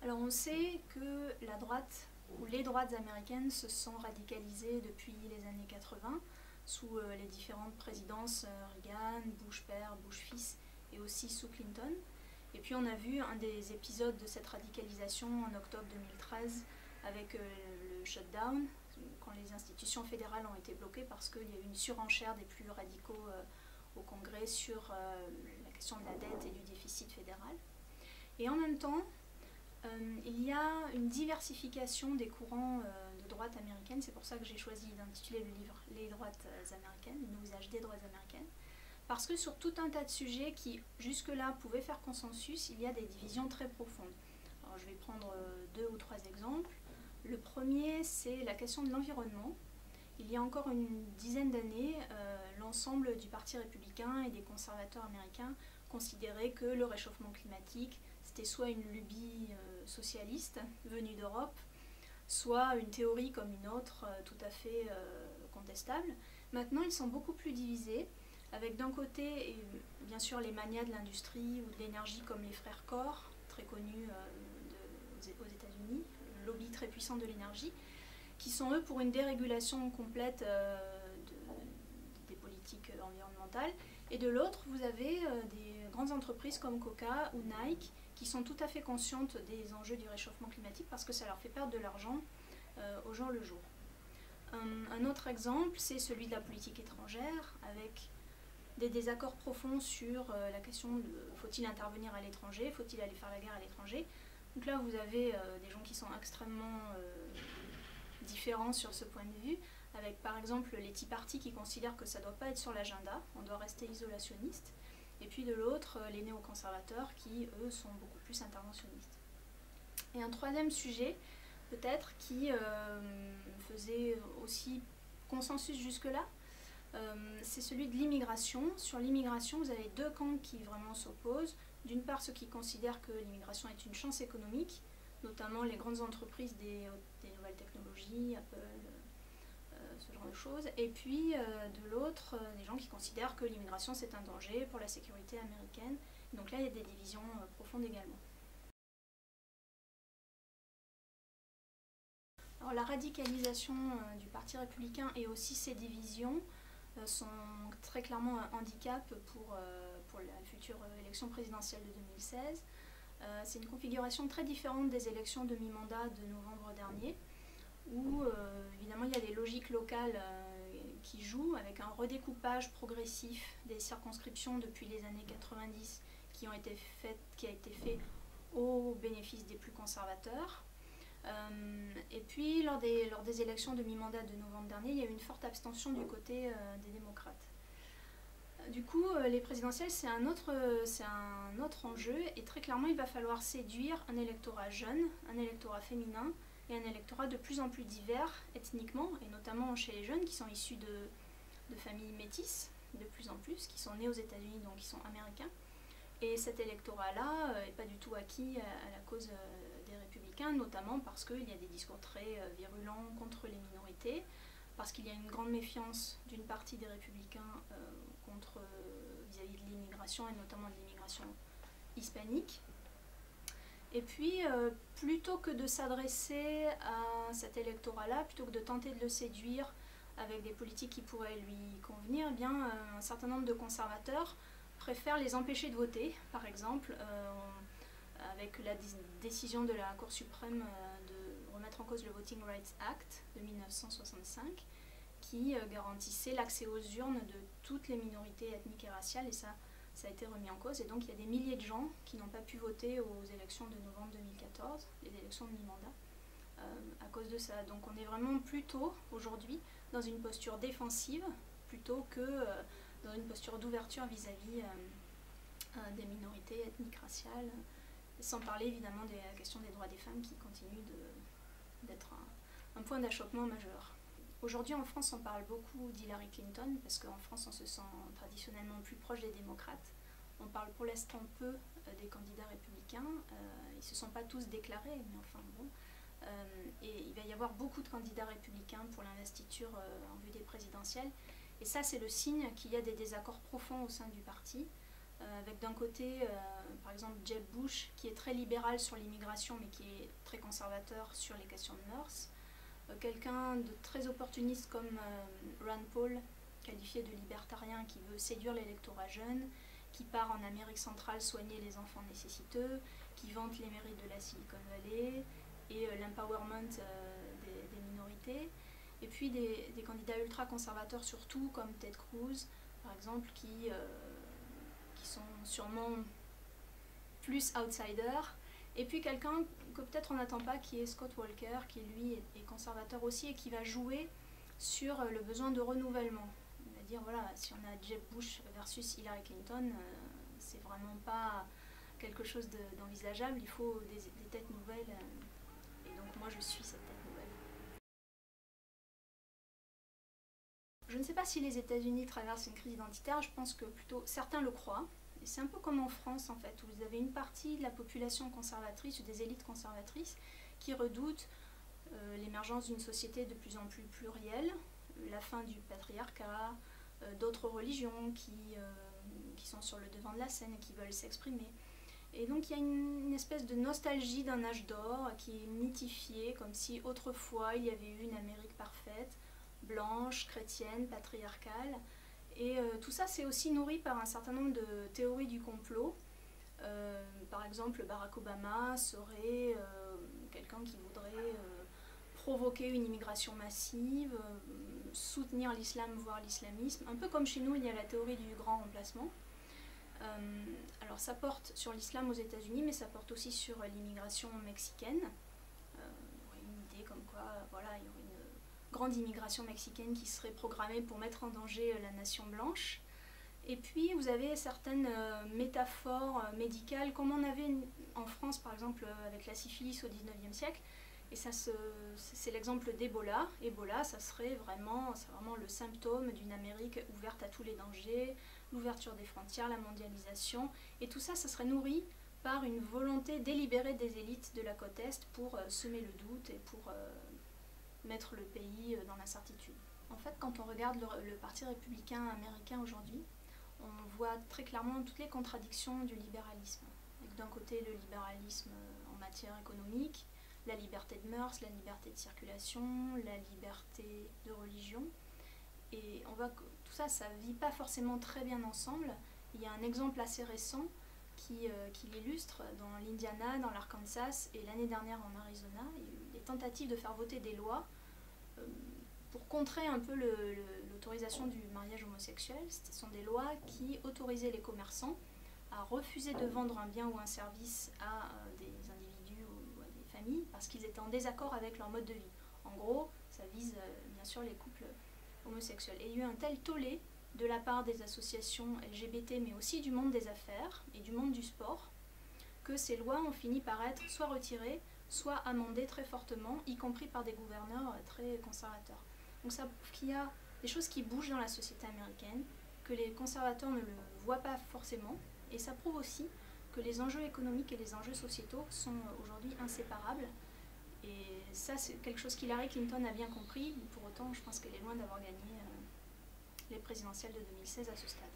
Alors on sait que la droite ou les droites américaines se sont radicalisées depuis les années 80 sous les différentes présidences Reagan, Bush père, Bush fils et aussi sous Clinton. Et puis on a vu un des épisodes de cette radicalisation en octobre 2013 avec le shutdown, quand les institutions fédérales ont été bloquées parce qu'il y a eu une surenchère des plus radicaux au Congrès sur la question de la dette et du déficit fédéral. Et en même temps, il y a une diversification des courants de droite américaine. C'est pour ça que j'ai choisi d'intituler le livre « Les droites américaines », le nouveau usage des droites américaines. Parce que sur tout un tas de sujets qui jusque-là pouvaient faire consensus, il y a des divisions très profondes. Alors je vais prendre 2 ou 3 exemples. Le premier, c'est la question de l'environnement. Il y a encore une dizaine d'années, l'ensemble du Parti républicain et des conservateurs américains considéraient que le réchauffement climatique, c'était soit une lubie socialiste venue d'Europe, soit une théorie comme une autre tout à fait contestable. Maintenant, ils sont beaucoup plus divisés, avec d'un côté, bien sûr, les manias de l'industrie ou de l'énergie comme les frères Koch, très connus aux États-Unis, le lobby très puissant de l'énergie, qui sont eux pour une dérégulation complète des politiques environnementales. Et de l'autre, vous avez des grandes entreprises comme Coca ou Nike qui sont tout à fait conscientes des enjeux du réchauffement climatique parce que ça leur fait perdre de l'argent au jour le jour. Un autre exemple, c'est celui de la politique étrangère, avec des désaccords profonds sur la question de faut-il intervenir à l'étranger, faut-il aller faire la guerre à l'étranger. Donc là, vous avez des gens qui sont extrêmement différents sur ce point de vue, avec par exemple les Tea Party qui considèrent que ça ne doit pas être sur l'agenda, on doit rester isolationniste, et puis de l'autre, les néoconservateurs qui, eux, sont beaucoup plus interventionnistes. Et un troisième sujet, peut-être, qui faisait aussi consensus jusque-là, c'est celui de l'immigration. Sur l'immigration, vous avez 2 camps qui vraiment s'opposent. D'une part, ceux qui considèrent que l'immigration est une chance économique, notamment les grandes entreprises des nouvelles technologies, Apple, ce genre de choses. Et puis, de l'autre, des gens qui considèrent que l'immigration c'est un danger pour la sécurité américaine. Donc là, il y a des divisions profondes également. Alors, la radicalisation du Parti républicain et aussi ses divisions sont très clairement un handicap pour la future élection présidentielle de 2016. C'est une configuration très différente des élections de mi-mandat de novembre dernier, où évidemment il y a des logiques locales qui jouent, avec un redécoupage progressif des circonscriptions depuis les années 90 qui a été fait au bénéfice des plus conservateurs. Et puis lors des élections de mi-mandat de novembre dernier, il y a eu une forte abstention du côté des démocrates. Du coup, les présidentielles, c'est un autre enjeu, et très clairement, il va falloir séduire un électorat jeune, un électorat féminin, et un électorat de plus en plus divers ethniquement, et notamment chez les jeunes qui sont issus de familles métisses, de plus en plus, qui sont nés aux États-Unis, donc qui sont américains. Et cet électorat-là n'est pas du tout acquis à la cause des républicains, notamment parce qu'il y a des discours très virulents contre les minorités, parce qu'il y a une grande méfiance d'une partie des républicains vis-à-vis de l'immigration, et notamment de l'immigration hispanique. Et puis, plutôt que de s'adresser à cet électorat-là, plutôt que de tenter de le séduire avec des politiques qui pourraient lui convenir, eh bien, un certain nombre de conservateurs préfèrent les empêcher de voter, par exemple, avec la décision de la Cour suprême de remettre en cause le Voting Rights Act de 1965, qui garantissait l'accès aux urnes de toutes les minorités ethniques et raciales, et ça a été remis en cause. Et donc il y a des milliers de gens qui n'ont pas pu voter aux élections de novembre 2014, les élections de mi-mandat, à cause de ça. Donc on est vraiment plutôt aujourd'hui dans une posture défensive plutôt que dans une posture d'ouverture vis-à-vis des minorités ethniques, raciales, sans parler évidemment de la question des droits des femmes qui continue d'être un point d'achoppement majeur. Aujourd'hui en France on parle beaucoup d'Hillary Clinton parce qu'en France on se sent traditionnellement plus proche des démocrates. On parle pour l'instant peu des candidats républicains, ils ne se sont pas tous déclarés, mais enfin bon. Et il va y avoir beaucoup de candidats républicains pour l'investiture en vue des présidentielles. Et ça c'est le signe qu'il y a des désaccords profonds au sein du parti. avec d'un côté, par exemple, Jeb Bush, qui est très libéral sur l'immigration, mais qui est très conservateur sur les questions de mœurs. Quelqu'un de très opportuniste comme Rand Paul, qualifié de libertarien, qui veut séduire l'électorat jeune, qui part en Amérique centrale soigner les enfants nécessiteux, qui vante les mérites de la Silicon Valley et l'empowerment des minorités. Et puis des candidats ultra-conservateurs surtout, comme Ted Cruz, par exemple, qui sont sûrement plus outsiders. Et puis quelqu'un que peut-être on n'attend pas, qui est Scott Walker, qui lui est conservateur aussi et qui va jouer sur le besoin de renouvellement. Il va dire, voilà, si on a Jeb Bush versus Hillary Clinton, c'est vraiment pas quelque chose d'envisageable, il faut des têtes nouvelles. Et donc moi je suis cette tête nouvelle. Je ne sais pas si les États-Unis traversent une crise identitaire, je pense que plutôt certains le croient. Et c'est un peu comme en France en fait, où vous avez une partie de la population conservatrice ou des élites conservatrices qui redoutent l'émergence d'une société de plus en plus plurielle, la fin du patriarcat, d'autres religions qui sont sur le devant de la scène et qui veulent s'exprimer. Et donc il y a une espèce de nostalgie d'un âge d'or qui est mythifiée, comme si autrefois il y avait eu une Amérique parfaite, blanche, chrétienne, patriarcale. Et tout ça, c'est aussi nourri par un certain nombre de théories du complot. Par exemple, Barack Obama serait quelqu'un qui voudrait provoquer une immigration massive, soutenir l'islam, voire l'islamisme. Un peu comme chez nous, il y a la théorie du grand remplacement. Alors ça porte sur l'islam aux États-Unis, mais ça porte aussi sur l'immigration mexicaine. Il y aurait une idée comme quoi, voilà, il y aurait une grande immigration mexicaine qui serait programmée pour mettre en danger la nation blanche. Et puis vous avez certaines métaphores médicales, comme on avait en France par exemple avec la syphilis au XIXe siècle. Et ça, c'est l'exemple d'Ebola. Ebola, c'est vraiment le symptôme d'une Amérique ouverte à tous les dangers, l'ouverture des frontières, la mondialisation. Et tout ça, ça serait nourri par une volonté délibérée des élites de la côte Est pour semer le doute et pour mettre le pays dans l'incertitude. En fait, quand on regarde le Parti républicain américain aujourd'hui, on voit très clairement toutes les contradictions du libéralisme. D'un côté, le libéralisme en matière économique, la liberté de mœurs, la liberté de circulation, la liberté de religion. Et on voit que tout ça, ça ne vit pas forcément très bien ensemble. Il y a un exemple assez récent qui l'illustre dans l'Indiana, dans l'Arkansas et l'année dernière en Arizona. Il y a eu des tentatives de faire voter des lois pour contrer un peu l'autorisation du mariage homosexuel. Ce sont des lois qui autorisaient les commerçants à refuser de vendre un bien ou un service à des individus ou à des familles parce qu'ils étaient en désaccord avec leur mode de vie. En gros, ça vise bien sûr les couples homosexuels. Et il y a eu un tel tollé de la part des associations LGBT, mais aussi du monde des affaires et du monde du sport, que ces lois ont fini par être soit retirées, soit amendées très fortement, y compris par des gouverneurs très conservateurs. Donc ça prouve qu'il y a des choses qui bougent dans la société américaine, que les conservateurs ne le voient pas forcément, et ça prouve aussi que les enjeux économiques et les enjeux sociétaux sont aujourd'hui inséparables. Et ça, c'est quelque chose qu'Hillary Clinton a bien compris. Pour autant, je pense qu'elle est loin d'avoir gagné les présidentielles de 2016 à ce stade.